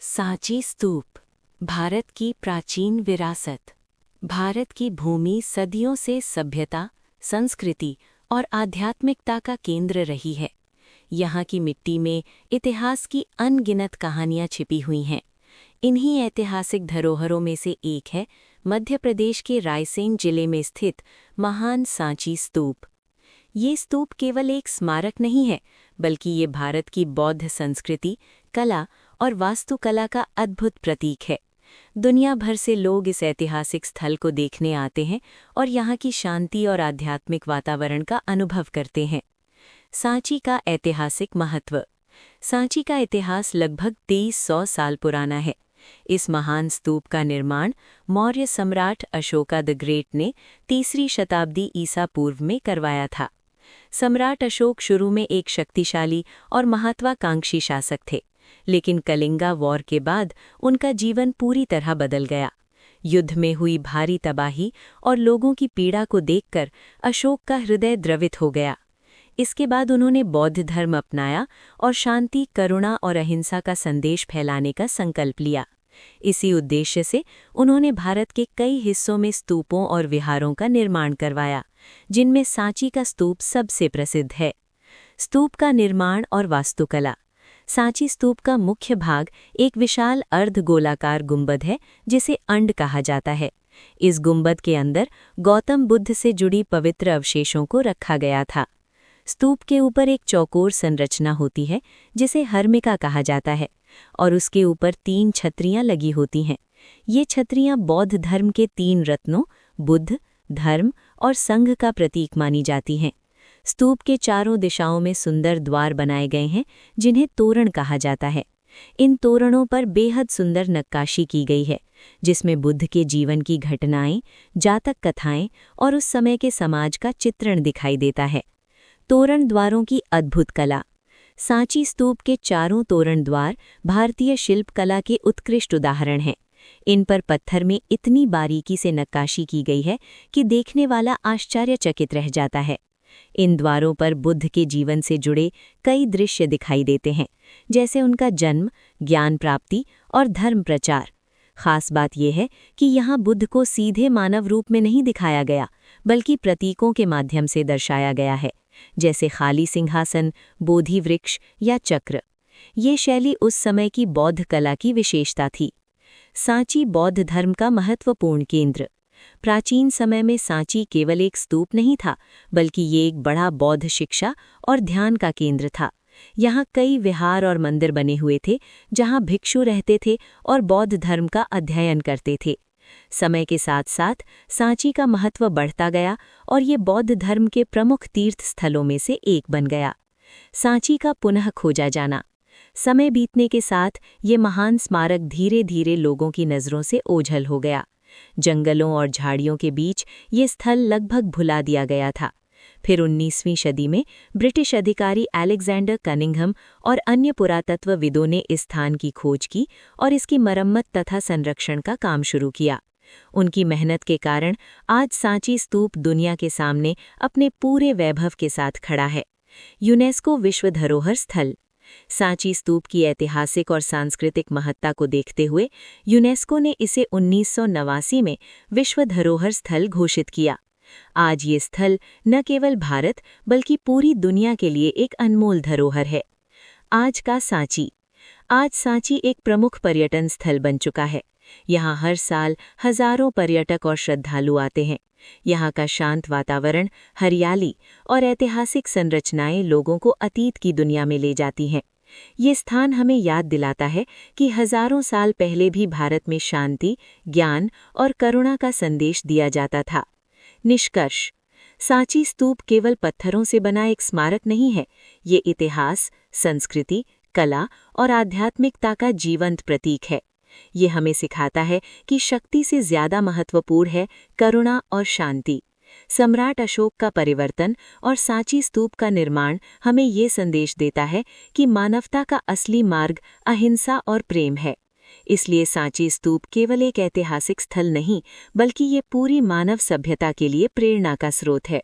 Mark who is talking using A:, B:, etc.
A: सांची स्तूप, भारत की प्राचीन विरासत। भारत की भूमि सदियों से सभ्यता, संस्कृति और आध्यात्मिकता का केंद्र रही है। यहाँ की मिट्टी में इतिहास की अनगिनत कहानियाँ छिपी हुई हैं। इन्हीं ऐतिहासिक धरोहरों में से एक है मध्य प्रदेश के रायसेन जिले में स्थित महान सांची स्तूप। ये स्तूप केवल एक स्मारक नहीं है, बल्कि ये भारत की बौद्ध संस्कृति, कला और वास्तुकला का अद्भुत प्रतीक है। दुनिया भर से लोग इस ऐतिहासिक स्थल को देखने आते हैं और यहाँ की शांति और आध्यात्मिक वातावरण का अनुभव करते हैं। सांची का ऐतिहासिक महत्व। सांची का इतिहास लगभग 2300 साल पुराना है। इस महान स्तूप का निर्माण मौर्य सम्राट अशोका द ग्रेट ने 3री शताब्दी ईसा पूर्व में करवाया था। सम्राट अशोक शुरू में एक शक्तिशाली और महत्वाकांक्षी शासक थे, लेकिन कलिंगा वॉर के बाद उनका जीवन पूरी तरह बदल गया। युद्ध में हुई भारी तबाही और लोगों की पीड़ा को देखकर अशोक का हृदय द्रवित हो गया। इसके बाद उन्होंने बौद्ध धर्म अपनाया और शांति, करुणा और अहिंसा का संदेश फैलाने का संकल्प लिया। इसी उद्देश्य से उन्होंने भारत के कई हिस्सों में स्तूपों और विहारों का निर्माण करवाया, जिनमें सांची का स्तूप सबसे प्रसिद्ध है। स्तूप का निर्माण और वास्तुकला। सांची स्तूप का मुख्य भाग एक विशाल अर्धगोलाकार गुंबद है, जिसे अंड कहा जाता है। इस गुंबद के अंदर गौतम बुद्ध से जुड़ी पवित्र अवशेषों को रखा गया था। स्तूप के ऊपर एक चौकोर संरचना होती है, जिसे हर्मिका कहा जाता है, और उसके ऊपर 3 छतरियां लगी होती हैं। ये छतरियां बौद्ध धर्म के 3 रत्नों बुद्ध, धर्म और संघ का प्रतीक मानी जाती हैं। स्तूप के चारों दिशाओं में सुंदर द्वार बनाए गए हैं, जिन्हें तोरण कहा जाता है। इन तोरणों पर बेहद सुंदर नक्काशी की गई है, जिसमें बुद्ध के जीवन की घटनाएं, जातक कथाएं और उस समय के समाज का चित्रण दिखाई देता है। तोरण द्वारों की अद्भुत कला। सांची स्तूप के चारों तोरण द्वार भारतीय शिल्पकला के उत्कृष्ट उदाहरण हैं। इन पर पत्थर में इतनी बारीकी से नक्काशी की गई है कि देखने वाला आश्चर्यचकित रह जाता है। इन द्वारों पर बुद्ध के जीवन से जुड़े कई दृश्य दिखाई देते हैं, जैसे उनका जन्म, ज्ञान प्राप्ति और धर्म प्रचार। खास बात यह है कि यहाँ बुद्ध को सीधे मानव रूप में नहीं दिखाया गया, बल्कि प्रतीकों के माध्यम से दर्शाया गया है, जैसे खाली सिंहासन, बोधि वृक्ष या चक्र। ये शैली उस समय की बौद्ध कला की विशेषता थी। सांची बौद्ध धर्म का महत्वपूर्ण केंद्र। प्राचीन समय में सांची केवल एक स्तूप नहीं था, बल्कि ये एक बड़ा बौद्ध शिक्षा और ध्यान का केंद्र था। यहाँ कई विहार और मंदिर बने हुए थे, जहाँ भिक्षु रहते थे और बौद्ध धर्म का अध्ययन करते थे। समय के साथ साथ सांची का महत्व बढ़ता गया और ये बौद्ध धर्म के प्रमुख तीर्थ स्थलों में से एक बन गया। सांची का पुनः खोजा जाना। समय बीतने के साथ ये महान स्मारक धीरे धीरे लोगों की नज़रों से ओझल हो गया। जंगलों और झाड़ियों के बीच ये स्थल लगभग भुला दिया गया था। फिर 19वीं सदी में ब्रिटिश अधिकारी अलेक्जेंडर कनिंघम और अन्य पुरातत्वविदों ने इस स्थान की खोज की और इसकी मरम्मत तथा संरक्षण का काम शुरू किया। उनकी मेहनत के कारण आज सांची स्तूप दुनिया के सामने अपने पूरे वैभव के साथ खड़ा है। यूनेस्को विश्व धरोहर स्थल। सांची स्तूप की ऐतिहासिक और सांस्कृतिक महत्ता को देखते हुए यूनेस्को ने इसे 1989 में विश्व धरोहर स्थल घोषित किया। आज ये स्थल न केवल भारत बल्कि पूरी दुनिया के लिए एक अनमोल धरोहर है। आज का सांची। आज सांची एक प्रमुख पर्यटन स्थल बन चुका है। यहाँ हर साल हजारों पर्यटक और श्रद्धालु आते हैं। यहाँ का शांत वातावरण, हरियाली और ऐतिहासिक संरचनाएं लोगों को अतीत की दुनिया में ले जाती हैं। ये स्थान हमें याद दिलाता है कि हजारों साल पहले भी भारत में शांति, ज्ञान और करुणा का संदेश दिया जाता था। निष्कर्ष। सांची स्तूप केवल पत्थरों से बना एक स्मारक नहीं है, ये इतिहास, संस्कृति, कला और आध्यात्मिकता का जीवंत प्रतीक है। ये हमें सिखाता है कि शक्ति से ज्यादा महत्वपूर्ण है करुणा और शांति। सम्राट अशोक का परिवर्तन और सांची स्तूप का निर्माण हमें ये संदेश देता है कि मानवता का असली मार्ग अहिंसा और प्रेम है। इसलिए सांची स्तूप केवल एक ऐतिहासिक स्थल नहीं, बल्कि ये पूरी मानव सभ्यता के लिए प्रेरणा का स्रोत है।